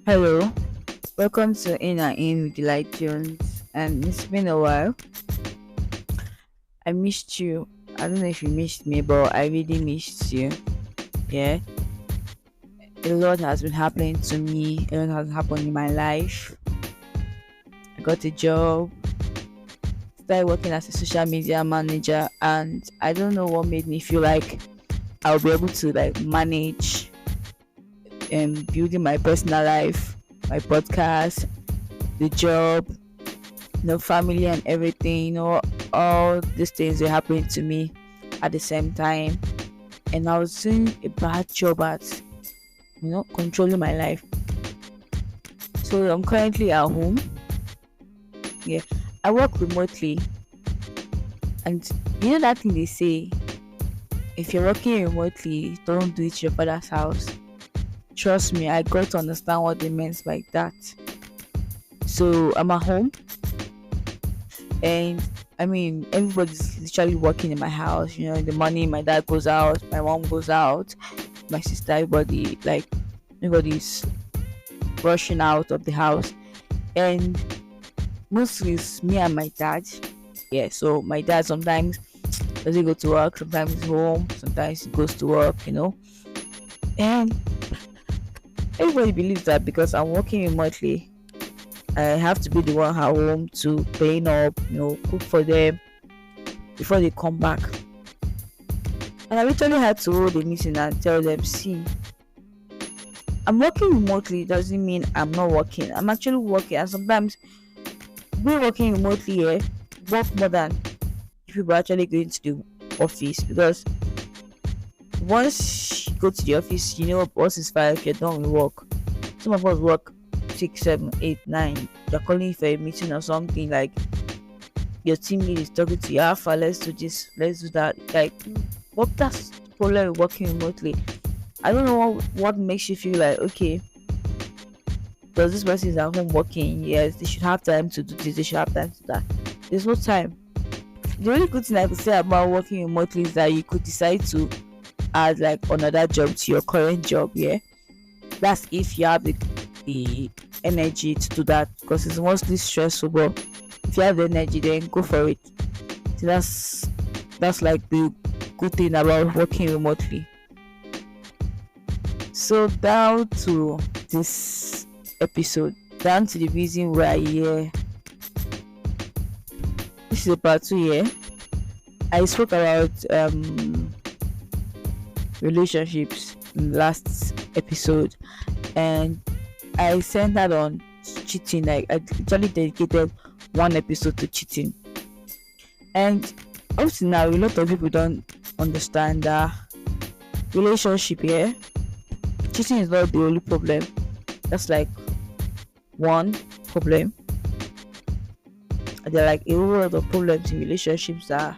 Hello, welcome to In and In with Delight Jones. And it's been a while. I missed you. I don't know if you missed me, but I really missed you. Yeah, a lot has been happening to me. A lot has happened in my life. I got a job, started working as a social media manager, and I don't know what made me feel like I'll be able to manage building my personal life, my podcast, the job, family and everything, all these things were happening to me at the same time. And I was doing a bad job at, controlling my life. So I'm currently at home. Yeah. I work remotely. And you know that thing they say, if you're working remotely, don't do it to your father's house. Trust me, I got to understand what they meant by that. So I'm at home. And I mean, everybody's literally working in my house. In the morning, my dad goes out, my mom goes out, my sister, everybody's rushing out of the house. And mostly it's me and my dad. Yeah, so my dad sometimes doesn't go to work, sometimes he's home, sometimes he goes to work. And everybody believes that because I'm working remotely, I have to be the one at home to clean up, cook for them before they come back. And I literally had to hold a meeting and tell them, see, I'm working remotely doesn't mean I'm not working. I'm actually working, and sometimes we working remotely here work more than people actually going to the office, because once you go to the office, boss is 5, you're done with work. Some of us work 6, 7, 8, 9. They're calling for a meeting or something, like your team lead is talking to you, Alpha, let's do this, let's do that. What that's the problem with working remotely. I don't know what makes you feel like, okay, because this person is at home working, yes, they should have time to do this, they should have time to do that. There's no time. The only good thing I could say about working remotely is that you could decide to add another job to your current job. Yeah, that's if you have the energy to do that, because it's mostly stressful. But if you have the energy, then go for it. So that's like the good thing about working remotely. So down to this episode, down to the reason why this is a part 2 here. I spoke about relationships in the last episode, and I centered on cheating. I literally dedicated one episode to cheating. And obviously now a lot of people don't understand that relationship here. Cheating is not the only problem. That's one problem. There are a whole lot of problems in relationships that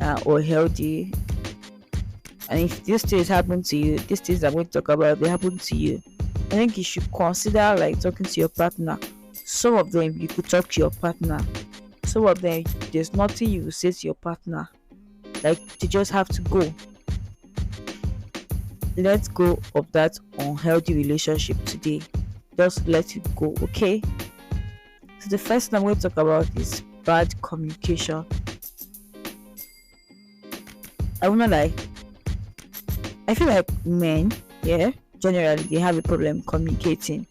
are unhealthy. And if these things happen to you, these things I'm going to talk about, they happen to you, I think you should consider talking to your partner. Some of them you could talk to your partner. Some of them there's nothing you will say to your partner. They just have to go. Let's go of that unhealthy relationship today. Just let it go, okay? So the first thing I'm going to talk about is bad communication. I wanna I feel like men, generally they have a problem communicating.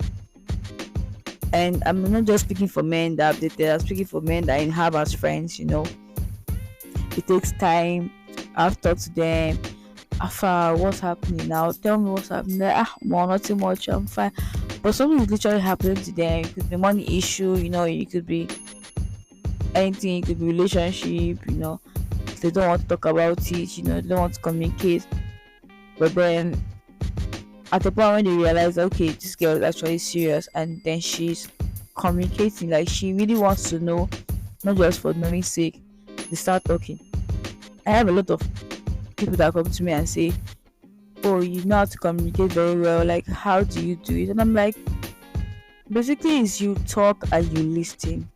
And I'm not just speaking for men that have dated, I'm speaking for men that I have as friends. It takes time. I've talked to them. Alpha, what's happening now? Tell me what's happening. Well, not too much, I'm fine. But something is literally happening to them. It could be money issue, it could be anything, it could be relationship, they don't want to talk about it, they don't want to communicate. But then at the point when they realize, okay, this girl is actually serious, and then she's communicating, she really wants to know, not just for knowing's sake, they start talking. I have a lot of people that come to me and say, oh, you know how to communicate very well, how do you do it? And I'm like, basically it's you talk and you listen.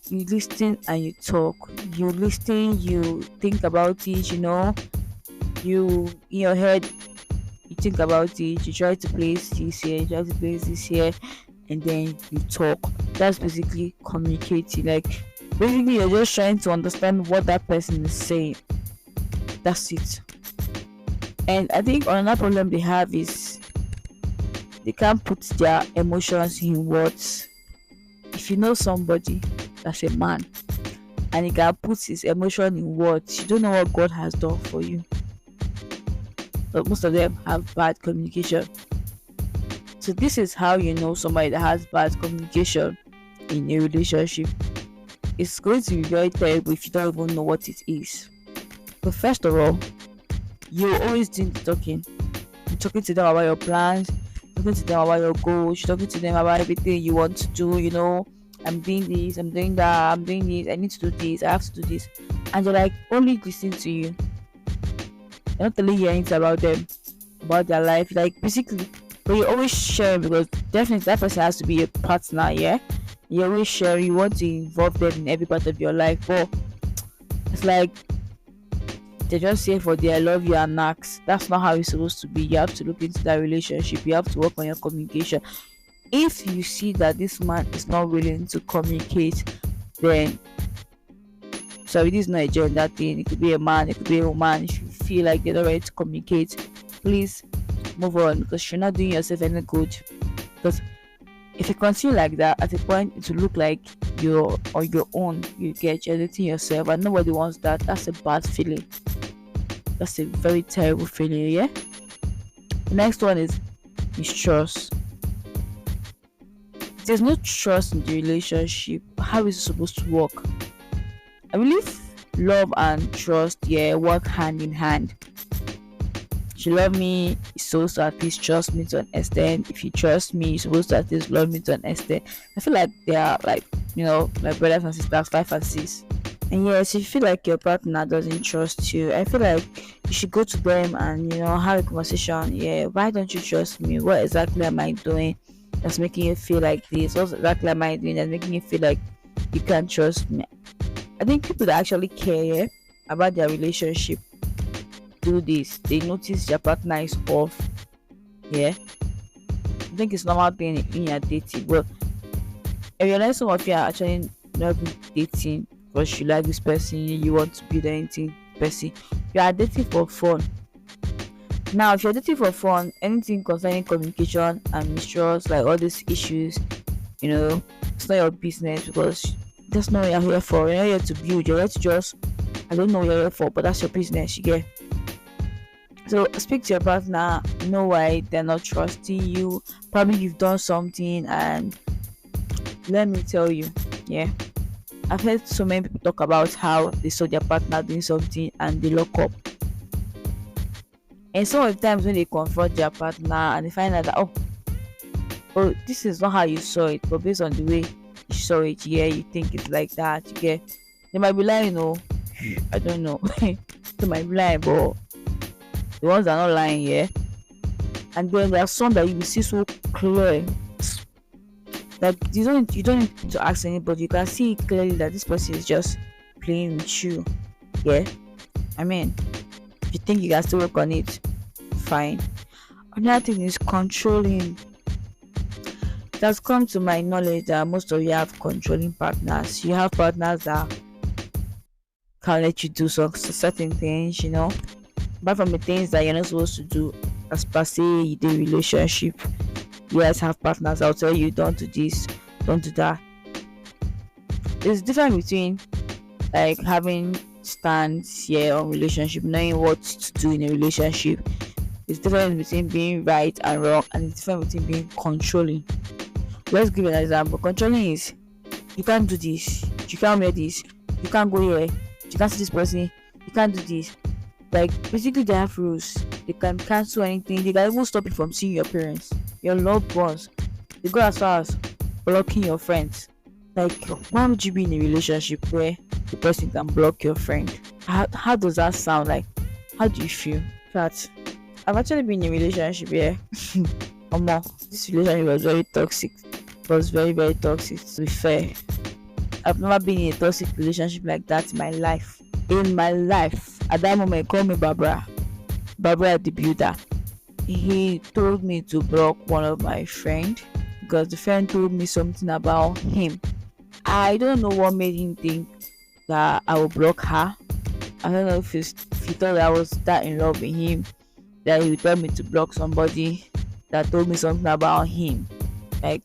You listen and you talk. You listen, you think about it, you in your head, you think about it, you try to place this here, you try to place this here, and then you talk. That's basically communicating. Like basically you're just trying to understand what that person is saying. That's it. And I think another problem they have is they can't put their emotions in words. If you know somebody that's a man and he can put his emotion in words, you don't know what God has done for you. But most of them have bad communication. So this is how you know somebody that has bad communication in a relationship. It's going to be very terrible if you don't even know what it is. But first of all, you're always doing the talking. You're talking to them about your plans, talking to them about your goals, you're talking to them about everything you want to do, I'm doing this, I'm doing that, I'm doing this, I need to do this, I have to do this. And they're like only listening to you. You're not telling you anything about them, about their life. Like basically, but you're always sharing because definitely that person has to be a partner, yeah? You're always sharing, you want to involve them in every part of your life. But it's like they just say for the I love you and knacks. That's not how it's supposed to be. You have to look into that relationship. You have to work on your communication. If you see that this man is not willing to communicate, then sorry, this is not a gender thing. It could be a man, it could be a woman. If you feel like they're not ready to communicate, please move on because you're not doing yourself any good. Because if you continue like that, at a point it will look like you're on your own. You're editing yourself, and nobody wants that. That's a bad feeling. That's a very terrible feeling, yeah? The next one is mistrust. There's no trust in the relationship. How is it supposed to work? I believe love and trust, work hand in hand. If you love me, you're supposed to at least trust me to an extent. If you trust me, you're supposed to at least love me to an extent. I feel like they are like brothers and sisters, 5 and 6. And yes, if you feel like your partner doesn't trust you, I feel like you should go to them and have a conversation. Yeah, why don't you trust me? What exactly am I doing that's making you feel like this? What exactly am I doing that's making you feel like you can't trust me? I think people that actually care about their relationship do this. They notice their partner is off. Yeah, I think it's normal thing in your dating, but I realize some of you are actually not dating because you like this person, you want to be the anything person. You are dating for fun. Now, if you're dating for fun, anything concerning communication and mistrust, like all these issues, it's not your business because that's not what you're here for. You're not here to build. You're here to just, I don't know what you're here for, but that's your business. You get. So speak to your partner. Know why they're not trusting you. Probably you've done something, and let me tell you, yeah. I've heard so many people talk about how they saw their partner doing something and they lock up. And some of the times when they confront their partner and they find out that oh, this is not how you saw it, but based on the way you saw it, yeah, you think it's like that. You get, they might be lying, I don't know. They might be lying, but the ones that are not lying, yeah. And then there are some that you will see so clear. Like you don't need to ask anybody. You can see clearly that this person is just playing with you. Yeah. I mean, if you think you can still work on it, fine. Another thing is controlling. It has come to my knowledge that most of you have controlling partners. You have partners that can't let you do some certain things, apart from the things that you're not supposed to do as per se in the relationship. You guys have partners, I'll tell you, don't do this, don't do that. There's a difference between like having stands here on relationship, knowing what to do in a relationship. It's different between being right and wrong, and it's different between being controlling. Let's give an example. Controlling is you can't do this, you can't wear this, you can't go here, you can't see this person, you can't do this. Like basically they have rules. They can cancel anything, they can even stop you from seeing your parents, your loved ones. They go as far as blocking your friends. Like, why would you be in a relationship where the person can block your friend? How does that sound? Like, how do you feel? That I've actually been in a relationship where this relationship was very toxic. It was very, very toxic, to be fair. I've never been in a toxic relationship like that in my life. In my life. At that moment, call me Barbara the builder. he told me to block one of my friend because the friend told me something about him. I don't know what made him think that I will block her. I don't know if he thought I was that in love with him that he would tell me to block somebody that told me something about him. Like,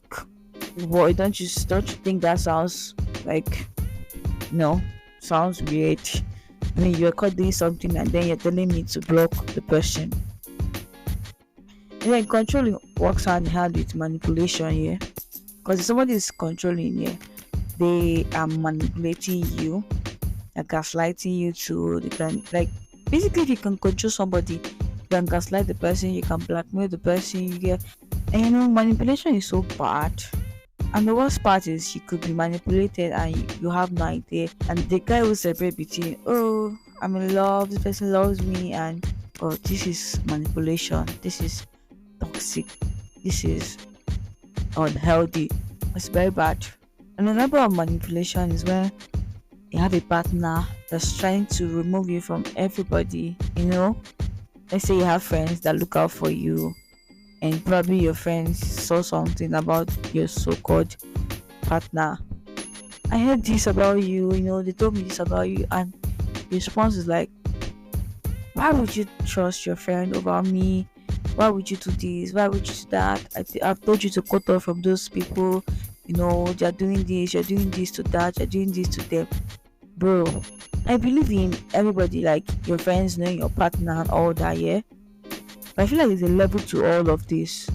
boy, don't you think that sounds like, no, sounds weird? I mean, you're caught doing something and then you're telling me to block the person. And then controlling works hand in hand with manipulation, yeah. Because if somebody is controlling, yeah, they are manipulating you, like gaslighting you to the kind, like, basically if you can control somebody, you can gaslight the person, you can blackmail the person, you get. And manipulation is so bad. And the worst part is you could be manipulated and you have no idea. And the guy will separate between, oh, I'm in love, this person loves me, and oh, this is manipulation, this is toxic, this is unhealthy. It's very bad. And another of manipulation is when you have a partner that's trying to remove you from everybody. Let's say you have friends that look out for you, and probably your friends saw something about your so-called partner. I heard this about you, they told me this about you, and the response is like, why would you trust your friend over me? Why would you do this? Why would you do that? I've told you to cut off from those people. They're doing this, you're doing this to that, you're doing this to them. Bro, I believe in everybody, like your friends knowing your partner and all that, yeah. But I feel like there's a level to all of this.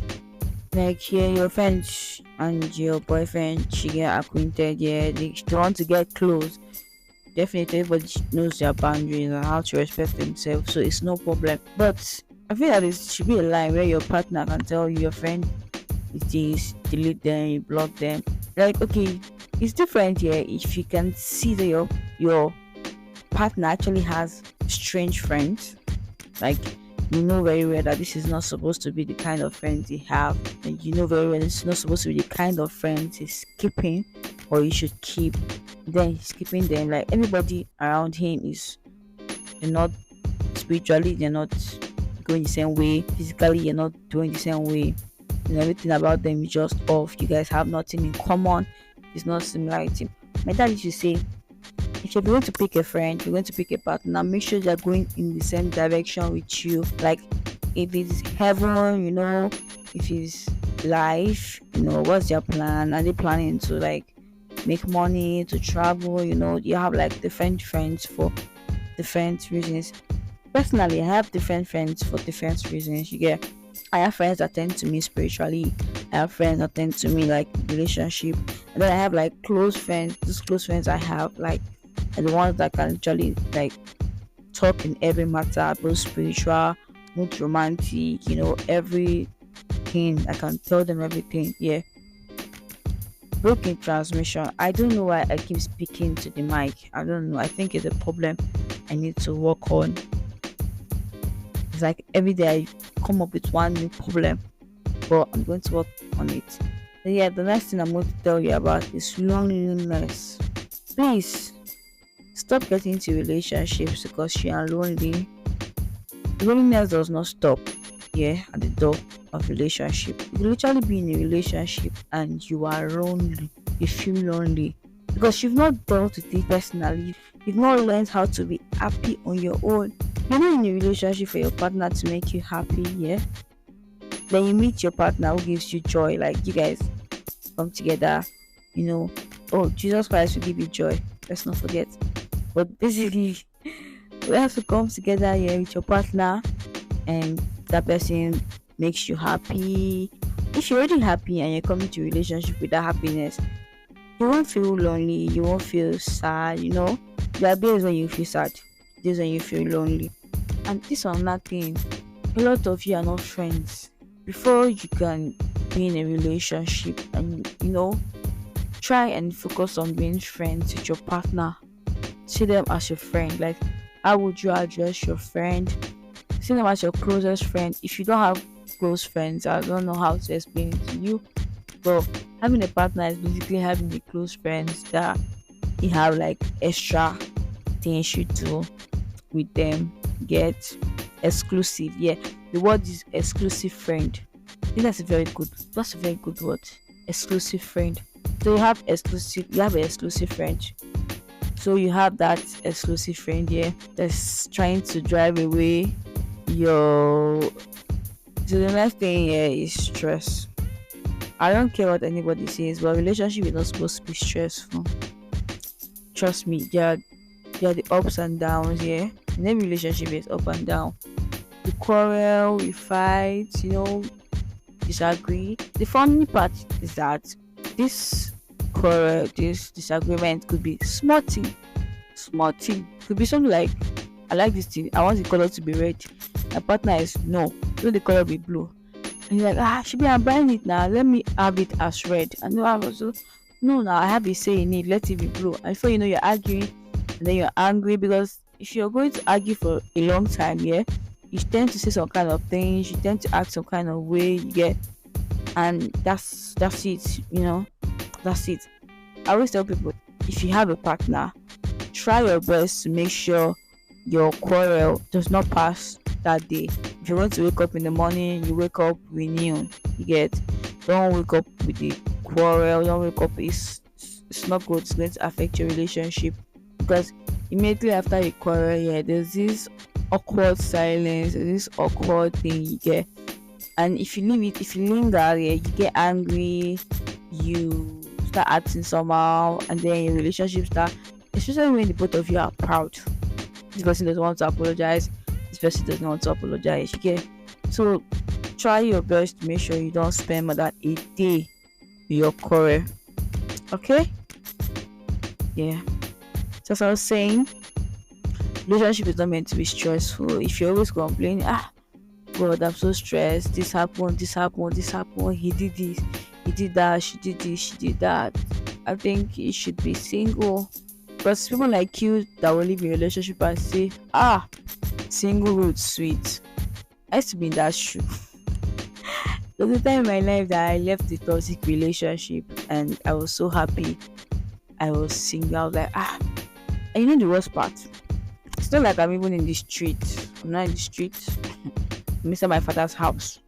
Like, yeah, your friends and your boyfriend she get acquainted, yeah, they want to get close. Definitely everybody knows their boundaries and how to respect themselves, so it's no problem. But I feel like there should be a line where your partner can tell you your friend is this, delete them, you block them. Like, okay, it's different here if you can see that your partner actually has strange friends. Like, you know very well that this is not supposed to be the kind of friends they have, and you know very well it's not supposed to be the kind of friends he's keeping or you should keep. Then he's keeping them, like anybody around him they're not spiritually, they're not going the same way, physically you're not doing the same way, everything about them is just off. You guys have nothing in common, it's not similarity. My dad used to say, if you're going to pick a friend, you're going to pick a partner, make sure they're going in the same direction with you. Like, if it's heaven, if it's life, what's their plan? Are they planning to like make money, to travel? You have like different friends for different reasons. Personally, I have different friends for different reasons. I have friends that tend to me spiritually. I have friends that tend to me like relationship. And then I have like close friends. Those close friends I have like are the ones that can actually like talk in every matter, both spiritual, both romantic, everything. I can tell them everything. Yeah. Broken transmission. I don't know why I keep speaking to the mic. I don't know. I think it's a problem I need to work on. It's like every day I come up with one new problem, but I'm going to work on it. So yeah, the next thing I'm going to tell you about is loneliness. Please stop getting into relationships because you are lonely. Loneliness does not stop at the door of relationship. You can literally be in a relationship and you are lonely. You feel lonely because you've not dealt with it personally. You've not learned how to be happy on your own. You're not in a relationship for your partner to make you happy, yeah? Then you meet your partner who gives you joy. Like, you guys come together, oh, Jesus Christ will give you joy. Let's not forget. But basically, we have to come together here with your partner, and that person makes you happy. If you're already happy and you're coming to a relationship with that happiness, you won't feel lonely, you won't feel sad, There are days when you feel sad, days when you feel lonely. And this is nothing. A lot of you are not friends. Before you can be in a relationship and try and focus on being friends with your partner. See them as your friend. Like, how would you address your friend? See them as your closest friend. If you don't have close friends, I don't know how to explain it to you. But having a partner is basically having the close friends that you have like extra things you do with them. exclusive. Yeah, the word is exclusive friend. I think that's a very good word. Exclusive friend. So you have an exclusive friend. So you have that exclusive friend here that's trying to drive away your. So the next thing here is stress. I don't care what anybody says, but relationship is not supposed to be stressful. Trust me, there are the ups and downs here. In every relationship is up and down. We quarrel, we fight, disagree. The funny part is that this quarrel, this disagreement could be small thing. Small thing. Could be something like, I like this thing, I want the color to be red. My partner is no, let the color be blue. And you're like, should be I'm buying it now. Let me have it as red. And no, I was so no now I have a say in it, let it be blue. And before you know you're arguing and then you're angry because if you're going to argue for a long time, yeah, you tend to say some kind of things, you tend to act some kind of way, you get, and that's it, that's it. I always tell people, if you have a partner, try your best to make sure your quarrel does not pass that day. If you want to wake up in the morning, you wake up renewed. You get, don't wake up with the quarrel. Don't wake up. It's not good. It's going to affect your relationship because immediately after you quarrel, yeah, there's this awkward silence. There's this awkward thing you get, and if you leave it, if you linger, yeah, you get angry. You start acting somehow, and then your relationship start. Especially when the both of you are proud. This person doesn't want to apologize. This person doesn't want to apologize. You get, so try your best to make sure you don't spend more than a day with your quarrel. Okay? Yeah. So as I was saying, relationship is not meant to be stressful. If you always complain, God, I'm so stressed. This happened. He did this. He did that. She did this. She did that. I think you should be single. Because people like you that will leave a relationship and say, singlehood sweet. I used to be in that shoe. There was a time in my life that I left the toxic relationship and I was so happy I was single. I was like, and you know the worst part? It's not like I'm even in the street. I'm not in the street. I'm inside my father's house.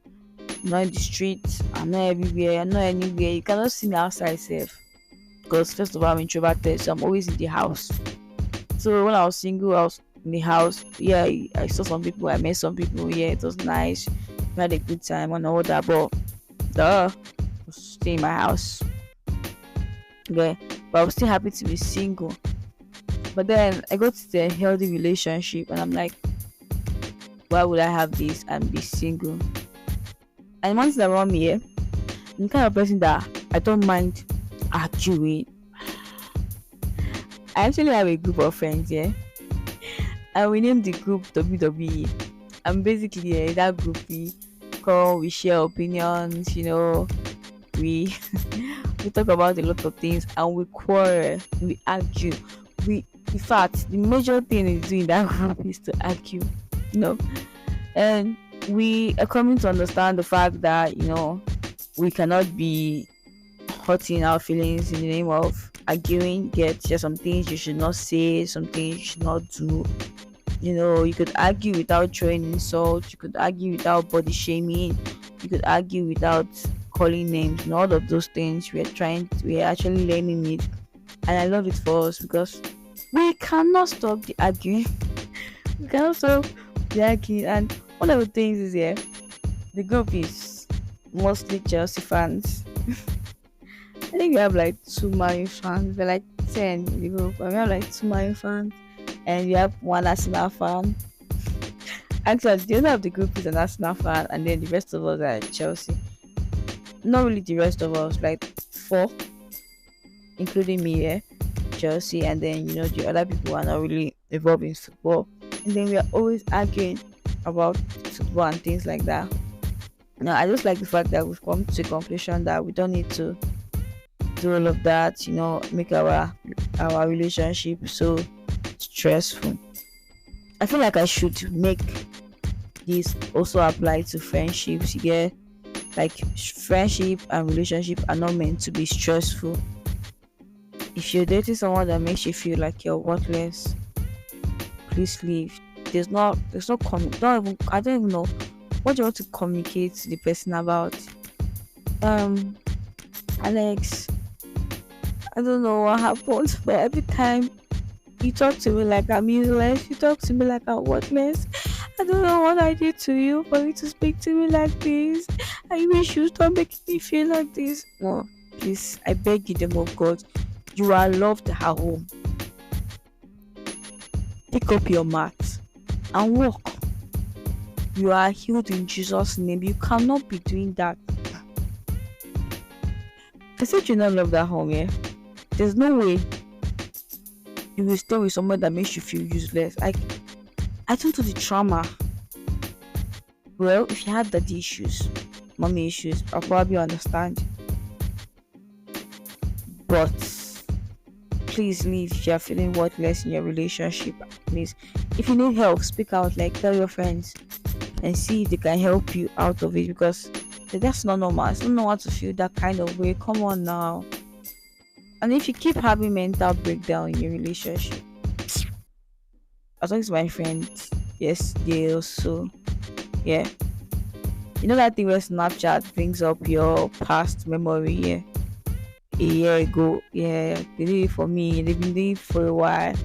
I'm not in the street. I'm not everywhere. I'm not anywhere. You cannot see me outside safe. Because first of all, I'm introverted, so I'm always in the house. So when I was single, I was in the house. Yeah, I saw some people, I met some people. Yeah, it was nice. We had a good time and all that. But I was staying in my house. Okay, but I was still happy to be single. But then I got to a healthy relationship, and I'm like, why would I have this and be single? And one thing around me, I'm the kind of person that I don't mind arguing. I actually have a group of friends, yeah, and we named the group WWE. And basically, that group we share opinions, we we talk about a lot of things, and we quarrel, we argue. In fact, the major thing is doing that group is to argue, and we are coming to understand the fact that we cannot be hurting our feelings in the name of arguing. There's some things you should not say, some things you should not do. You could argue without throwing insult, you could argue without body shaming, you could argue without calling names, and all of those things we're actually learning it. And I love it for us because we cannot stop the arguing. We cannot stop the arguing. And one of the things is the group is mostly Chelsea fans. I think we have like 2 Man U fans. We're like 10 in the group. And we have like 2 Man U fans. And we have 1 Arsenal fan. Actually, the owner of the group is an Arsenal fan. And then the rest of us are Chelsea. Not really the rest of us, like 4. Including me, Chelsea. And then, the other people are not really involved in football. And then we are always arguing about football and things like that. Now, I just like the fact that we've come to a conclusion that we don't need to do all of that, make our relationship so stressful. I feel like I should make this also apply to friendships. Like friendship and relationship are not meant to be stressful. If you're dating someone that makes you feel like you're worthless, please leave. there's no don't even I don't even know what you want to communicate to the person about. Um, Alex, I don't know what happened, but every time you talk to me like I'm useless, you talk to me like I'm worthless. I don't know what I did to you for you to speak to me like this. I wish you stop making me feel like this. No, please, I beg you, them of God. You are loved at home. Pick up your mat and walk. You are healed in Jesus' name. You cannot be doing that. I said you're not loved at home, yeah? There's no way you will stay with someone that makes you feel useless. I don't do the trauma. Well, if you have daddy issues, mommy issues, I'll probably understand. But please leave if you're feeling worthless in your relationship. Please. If you need help, speak out, like tell your friends and see if they can help you out of it, because that's not normal. It's not normal to feel that kind of way. Come on now. And if you keep having mental breakdown in your relationship, I was talking to my friend yesterday also. Yeah. You know that thing where Snapchat brings up your past memory, yeah? A year ago. Yeah. They did it for me. They've been doing it for a while.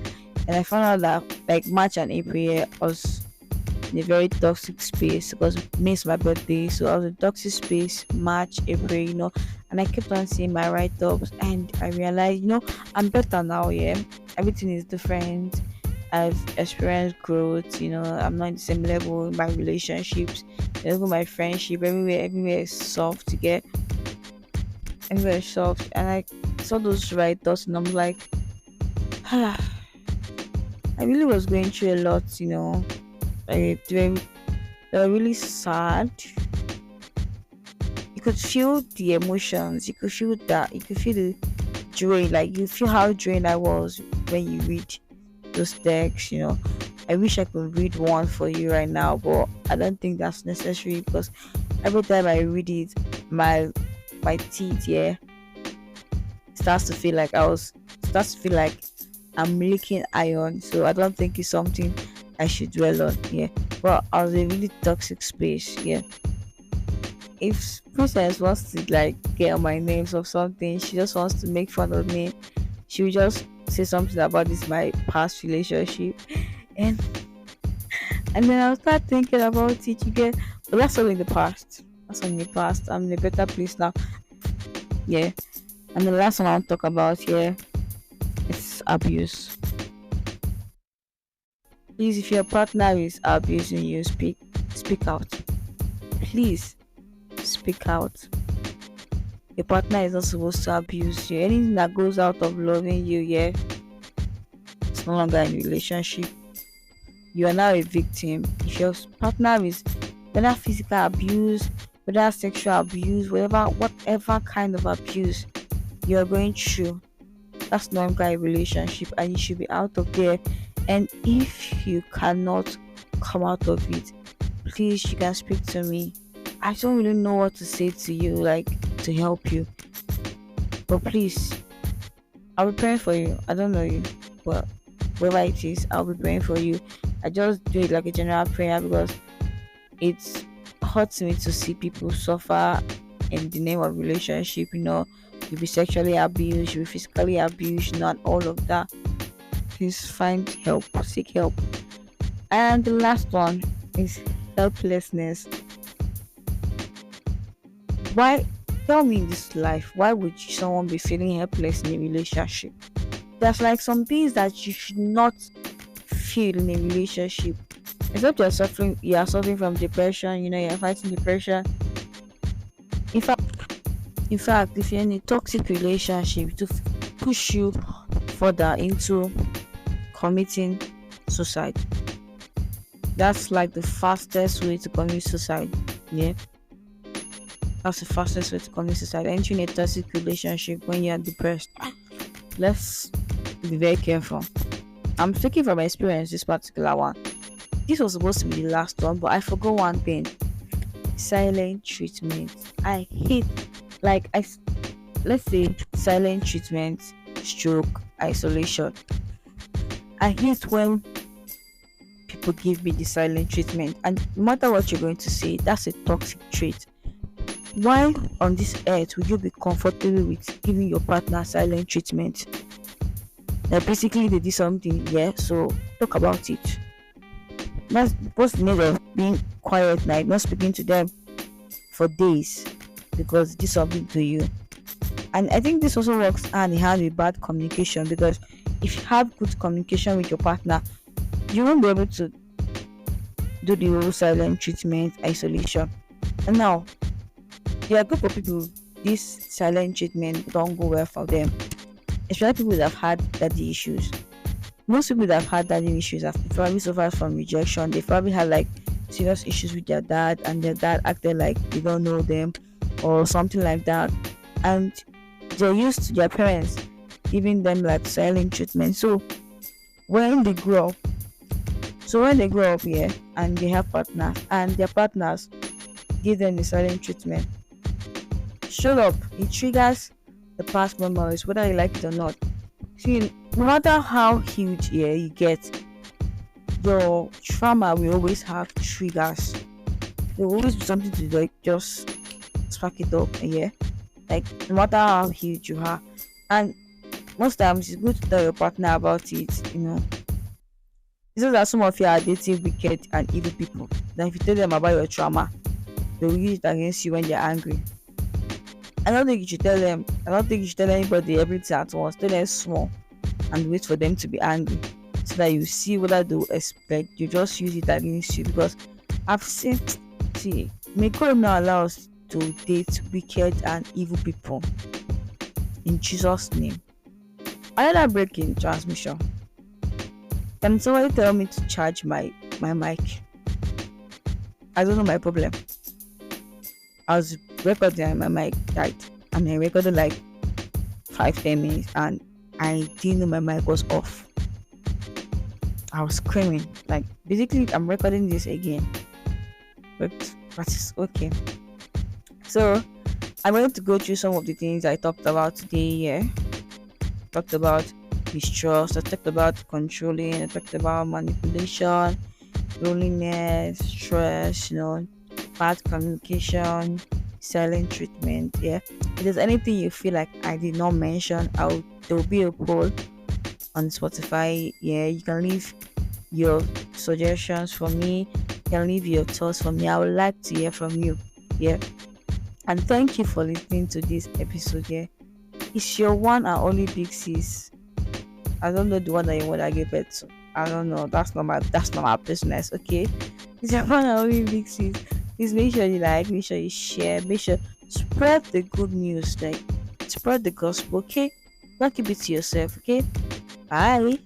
And I found out that like March and April, yeah, I was in a very toxic space because May's my birthday. So I was in a toxic space March, April, and I kept on seeing my write ups and I realized, I'm better now, yeah. Everything is different. I've experienced growth, I'm not in the same level in my relationships, even my friendship, everywhere is soft to get everywhere is soft. And I saw those write ups and I'm like, I really was going through a lot, they were really sad. You could feel the emotions. You could feel that. You could feel the drain. Like you feel how drained I was when you read those texts. I wish I could read one for you right now, but I don't think that's necessary because every time I read it, my teeth, yeah, starts to feel like I'm licking iron. So I don't think it's something I should dwell on. Yeah, but I was in a really toxic space. Yeah. If Princess wants to like get on my nerves or something, she just wants to make fun of me. She will just say something about this my past relationship, and then I'll start thinking about it. You get, but that's all in the past. That's all in the past. I'm in a better place now. Yeah, and the last one I'll talk about here is abuse. Please, if your partner is abusing you, speak out. Please speak out. Your partner is not supposed to abuse you. Anything that goes out of loving you, yeah, it's no longer in a relationship. You are now a victim. If your partner is whether physical abuse, whether sexual abuse, whatever kind of abuse you are going through, that's no longer a relationship and you should be out of there. And if you cannot come out of it, please, you can speak to me. I don't really know what to say to you, like to help you. But please, I'll be praying for you. I don't know you, but whatever it is, I'll be praying for you. I just do it like a general prayer because it hurts me to see people suffer in the name of relationship. You'll be sexually abused, you'll be physically abused, and all of that. Please find help, seek help. And the last one is helplessness. Why, tell me in this life, why would someone be feeling helpless in a relationship? There's like some things that you should not feel in a relationship. Except you are suffering from depression, you're fighting depression. In fact, if you're in a toxic relationship to push you further into committing suicide, that's like the fastest way to commit suicide. Yeah. That's the fastest way to commit suicide. Entering a toxic relationship when you're depressed. Let's be very careful. I'm speaking from experience, this particular one. This was supposed to be the last one, but I forgot one thing. Silent treatment. I hate, let's say silent treatment, stroke, isolation. I hate when people give me the silent treatment, and no matter what you're going to say, that's a toxic trait. Why on this earth would you be comfortable with giving your partner silent treatment? Like basically they did something, yeah, so talk about it. That's what's the need of being quiet, like not speaking to them for days because they did something to you. And I think this also works hand in hand with bad communication, because if you have good communication with your partner, you won't be able to do the whole silent treatment isolation. And now there are a group of people this silent treatment don't go well for them, especially people that have had daddy issues. Most people that have had daddy issues have probably suffered from rejection. They probably had like serious issues with their dad, and their dad acted like they don't know them or something like that. And they're used to their parents giving them like silent treatment. So when they grow up, yeah, and they have partners, and their partners give them the silent treatment, shut up, it triggers the past memories, whether you like it or not. See, no matter how huge, yeah, you get, your trauma will always have triggers. There will always be something to like just spark it up, yeah. Like no matter how huge you are, and most times it's good to tell your partner about it. It's just that some of you are dating wicked and evil people. That if you tell them about your trauma, they will use it against you when they're angry. I don't think you should tell them. I don't think you should tell anybody everything at once. Tell them small and wait for them to be angry, so that you see whether they will expect you just use it against you. Because I've seen, see, may God not allow us to date wicked and evil people in Jesus' name. Another break in transmission. Can somebody tell me to charge my mic? I don't know my problem. I was recording and my mic died. I mean, I recorded like 5-10 minutes and I didn't know my mic was off. I was screaming. Like, basically, I'm recording this again. But it's okay. So, I'm going to go through some of the things I talked about today. Yeah, talked about mistrust. I talked about controlling. I talked about manipulation, loneliness, stress. Bad communication, silent treatment. Yeah, if there's anything you feel like I did not mention, there will be a poll on Spotify. Yeah, you can leave your suggestions for me. You can leave your thoughts for me. I would like to hear from you. Yeah. And thank you for listening to this episode. Yeah, it's your one and only big sis. I don't know the one that you want to give birth to. I don't know. That's not my business. Okay, it's your one and only big sis. Please make sure you like, make sure you share, make sure spread the good news, like spread the gospel. Okay, don't keep it to yourself. Okay, bye.